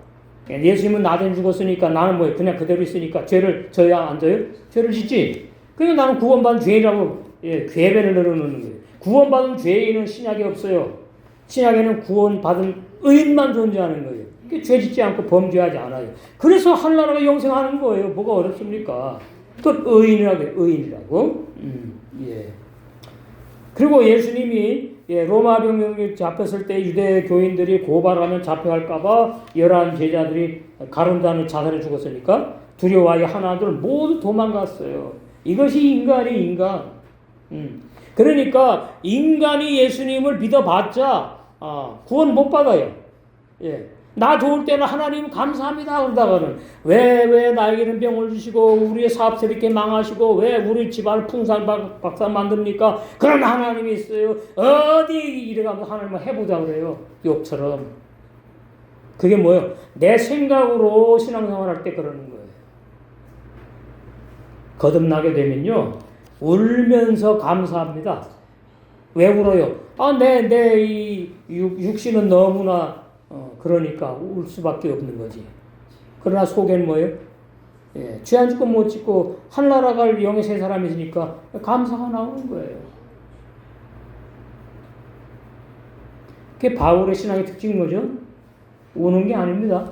예수님은 나 대신 죽었으니까 나는 뭐예요? 그냥 그대로 있으니까 죄를 져야 안 져요? 죄를 짓지. 그러니까 나는 구원받은 죄인이라고 궤변을 늘어놓는 거예요. 구원받은 죄인은 신약에 없어요. 신약에는 구원받은 의인만 존재하는 거예요. 그러니까 죄 짓지 않고 범죄하지 않아요. 그래서 하늘나라가 영생하는 거예요. 뭐가 어렵습니까? 또 의인이라고. 그리고 예수님이 로마 병력이 잡혔을 때 유대 교인들이 고발하면 잡혀갈까봐 11 제자들이 가룟단을 자살해 죽었으니까 두려워하여 하나둘 모두 도망갔어요. 이것이 인간. 그러니까 인간이 예수님을 믿어봤자 구원 못 받아요. 나 좋을 때는 하나님 감사합니다 그러다가는 왜 나에게는 병을 주시고 우리의 사업을 이렇게 망하시고 왜 우리 집안을 풍산박산 만듭니까? 그런 하나님이 있어요. 어디 이래가면서 하나님을 해보자 그래요. 욕처럼. 그게 뭐예요? 내 생각으로 신앙생활 할 때 그러는 거예요. 거듭나게 되면요 울면서 감사합니다. 왜 울어요? 내 육신은 너무나 그러니까 울 수밖에 없는 거지. 그러나 속에는 뭐예요? 죄 안 짓고 못 짓고 하늘나라 갈 영의 세 사람이 있으니까 감사가 나오는 거예요. 그게 바울의 신앙의 특징인 거죠. 우는 게 아닙니다.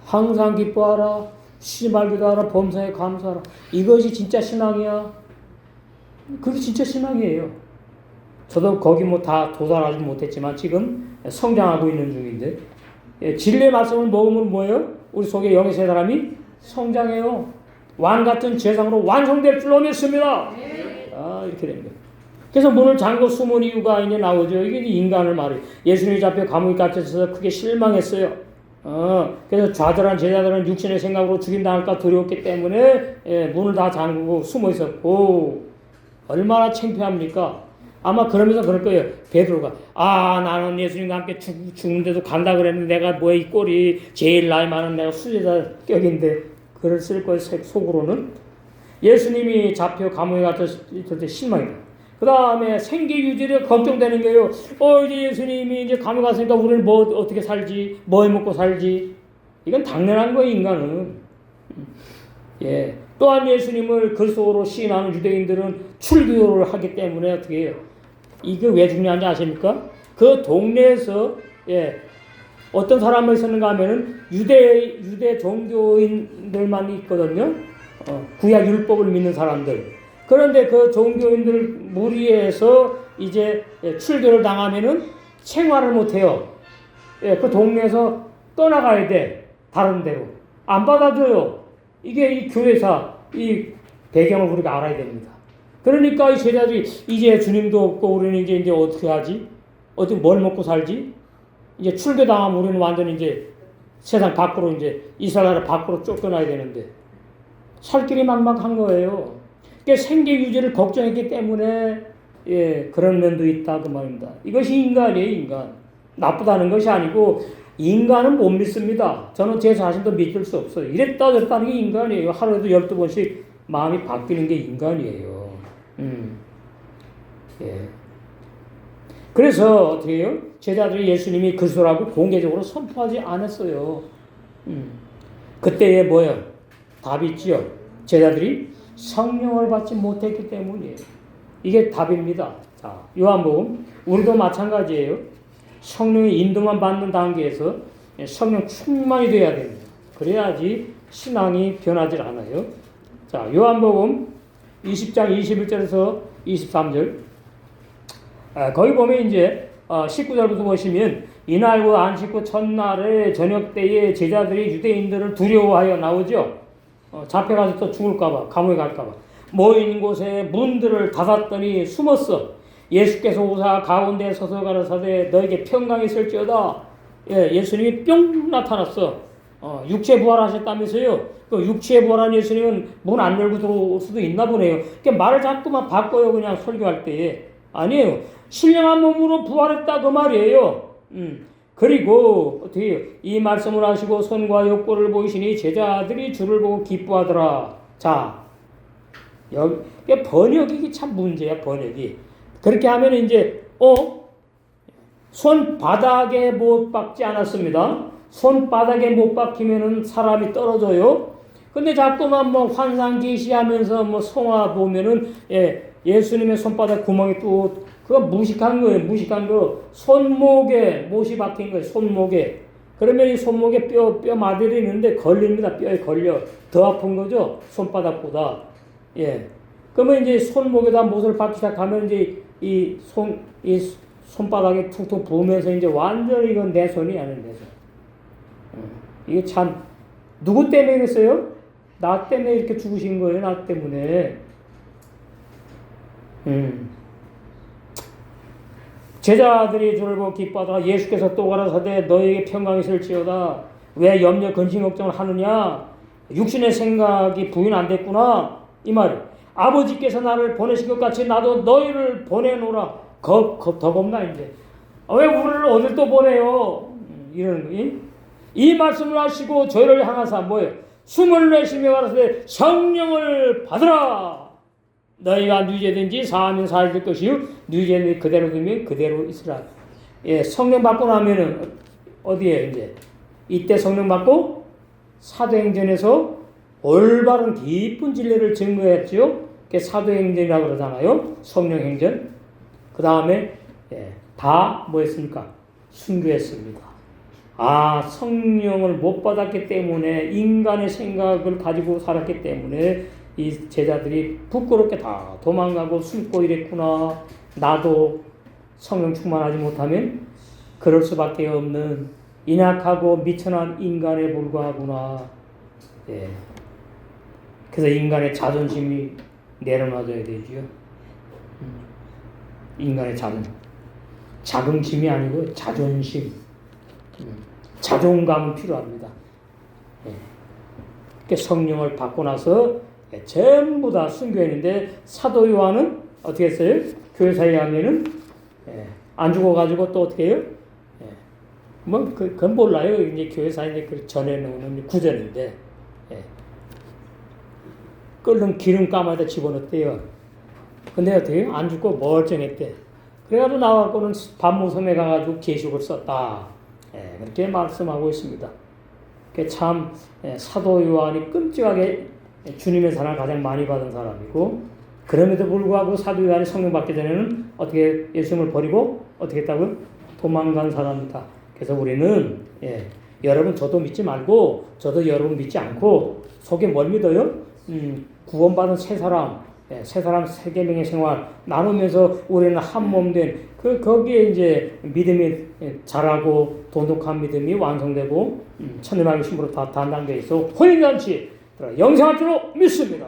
항상 기뻐하라. 쉬지 말기도 하라. 범사에 감사하라. 이것이 진짜 신앙이야. 그게 진짜 신앙이에요. 저도 거기 다 도달하지 못했지만 지금 성장하고 있는 중인데 진리의 말씀을 먹으면 뭐예요? 우리 속에 영의 세 사람이 성장해요. 왕 같은 제상으로 완성될 줄로 믿습니다. 이렇게 됩니다. 그래서 문을 잠그고 숨은 이유가 이제 나오죠. 이게 인간을 말해요. 예수님이 잡혀 감옥에 갇혀서 크게 실망했어요. 그래서 좌절한 제자들은 육신의 생각으로 죽임당할까 두려웠기 때문에 문을 다 잠그고 숨어 있었고 얼마나 창피합니까? 아마 그러면서 그럴 거예요. 베드로가 나는 예수님과 함께 죽는데도 간다 그랬는데 내가 뭐야 이 꼴이 제일 나이 많은 내가 수제자 격인데 그랬을 거예요. 속으로는. 예수님이 잡혀 감옥에 갇혔을 때 실망이다. 그 다음에 생계 유지를 걱정되는 거예요. 이제 예수님이 이제 감옥에 갔으니까 우리는 뭐 어떻게 살지, 뭐 해먹고 살지. 이건 당연한 거예요, 인간은. 예. 또한 예수님을 그리스도로 시인하는 유대인들은 출교를 하기 때문에 어떻게 해요? 이게 왜 중요한지 아십니까? 그 동네에서 어떤 사람을 있었는가 하면은 유대 종교인들만 있거든요. 구약 율법을 믿는 사람들. 그런데 그 종교인들 무리에서 이제 출교를 당하면은 생활을 못해요. 그 동네에서 떠나가야 돼. 다른 데로. 안 받아줘요. 이게 이 교회사, 이 배경을 우리가 알아야 됩니다. 그러니까 이 제자들이 이제 주님도 없고 우리는 이제 어떻게 하지? 어떻게 뭘 먹고 살지? 이제 출교당하면 우리는 완전히 이제 세상 밖으로 이제 이스라엘 나라 밖으로 쫓겨나야 되는데 살 길이 막막한 거예요. 그러니까 생계 유지를 걱정했기 때문에 그런 면도 있다 그 말입니다. 이것이 인간이에요, 인간. 나쁘다는 것이 아니고 인간은 못 믿습니다. 저는 제 자신도 믿을 수 없어요. 이랬다 저랬다 하는 게 인간이에요. 하루에도 12번씩 마음이 바뀌는 게 인간이에요. 그래서 어떻게 해요? 제자들이 예수님이 그리스도라고 공개적으로 선포하지 않았어요. 그때에 뭐예요? 답이 있지요. 제자들이 성령을 받지 못했기 때문이에요. 이게 답입니다. 자, 요한복음 우리도 마찬가지예요. 성령의 인도만 받는 단계에서 성령 충만이 돼야 됩니다. 그래야지 신앙이 변하지 않아요. 자, 요한복음 20장 21절에서 23절. 거기 보면 이제 19절부터 보시면 이날과 안식 후 첫날의 저녁 때에 제자들이 유대인들을 두려워하여 나오죠. 잡혀가서 또 죽을까봐, 감옥에 갈까봐. 모인 곳에 문들을 닫았더니 숨었어. 예수께서 오사 가운데 서서 가라사대 너에게 평강이 있을지어다. 예수님이 뿅 나타났어. 육체 부활하셨다면서요. 그 육체 부활한 예수님은 문 안 열고 들어올 수도 있나 보네요. 그러니까 말을 자꾸만 바꿔요. 그냥 설교할 때에. 아니에요. 신령한 몸으로 부활했다 그 말이에요. 그리고 어떻게 해요? 이 말씀을 하시고 손과 욕구를 보이시니 제자들이 주를 보고 기뻐하더라. 자, 여기 번역이 참 문제야. 번역이. 그렇게 하면 이제 손바닥에 못 박지 않았습니다. 손바닥에 못 박히면은 사람이 떨어져요. 근데 자꾸만 뭐 환상 계시하면서 뭐 성화 보면은 예수님의 손바닥 구멍이 또 그거 무식한 거예요. 무식한 거. 손목에 못이 박힌 거예요. 손목에. 그러면 이 손목에 뼈 마디를 있는데 걸립니다. 뼈에 걸려. 더 아픈 거죠. 손바닥보다. 그러면 이제 손목에다 못을 박기 시작하면 이제 이 손바닥에 툭툭 부으면서 이제 완전히 이건 내 손이 아닌 내 손. 이게 참 누구 때문에 그랬어요? 나 때문에 이렇게 죽으신 거예요. 나 때문에. 제자들이 주를 보고 기뻐하다가 예수께서 또 가라사대 너에게 평강이 있을지어다. 왜 염려 근심 걱정을 하느냐? 육신의 생각이 부인 안 됐구나. 이 말이에요. 아버지께서 나를 보내신 것 같이 나도 너희를 보내노라. 더 겁나 이제. 왜 우리를 어딜 또 보내요? 이러는 거예요. 이 말씀을 하시고 저희를 향하사 뭐예요? 숨을 내쉬며 가라사대 성령을 받으라. 너희가 누이제든지 사하면 사해질 것이요 누이제든지 그대로 두면 그대로 있으라. 성령 받고 나면은 어디에 이제 이때 성령 받고 사도행전에서 올바른 깊은 진리를 증거했죠. 그게 사도행전이라고 그러잖아요. 성령행전. 그 다음에 다 뭐했습니까? 순교했습니다. 성령을 못 받았기 때문에 인간의 생각을 가지고 살았기 때문에 이 제자들이 부끄럽게 다 도망가고 숨고 이랬구나. 나도 성령 충만하지 못하면 그럴 수밖에 없는 인악하고 미천한 인간에 불과하구나. 그래서 인간의 자존심이 내려놔줘야 되지요. 인간의 자긍심이 아니고 자존심. 자존감은 필요합니다. 성령을 받고 나서 전부 다 순교했는데 사도 요한은 어떻게 했어요? 교회사에 가면은 안 죽어가지고 또 어떻게 해요? 그건 몰라요. 이제 교회사에 이제 그 전해놓는 구전인데 끓는 기름 가마에다 집어넣었대요. 근데 어떻게 해요? 안 죽고 멀쩡했대. 그래가지고 나와갖고는 반모섬에 가가지고 계시록을 썼다. 그렇게 말씀하고 있습니다. 참 사도 요한이 끔찍하게 주님의 사랑을 가장 많이 받은 사람이고, 그럼에도 불구하고 사도 요한이 성령 받기 전에는 어떻게 예수님을 버리고 어떻게 했다고요? 도망간 사람이다. 그래서 우리는 여러분 저도 믿지 말고 저도 여러분 믿지 않고 속에 뭘 믿어요? 구원받은 새 사람 세 계명의 생활 나누면서 우리는 한 몸 된 거기에 이제 믿음이 자라고 돈독한 믿음이 완성되고 천일만의 신부로 다 단단되어 있어 혼인잔치 영생할 줄로 믿습니다.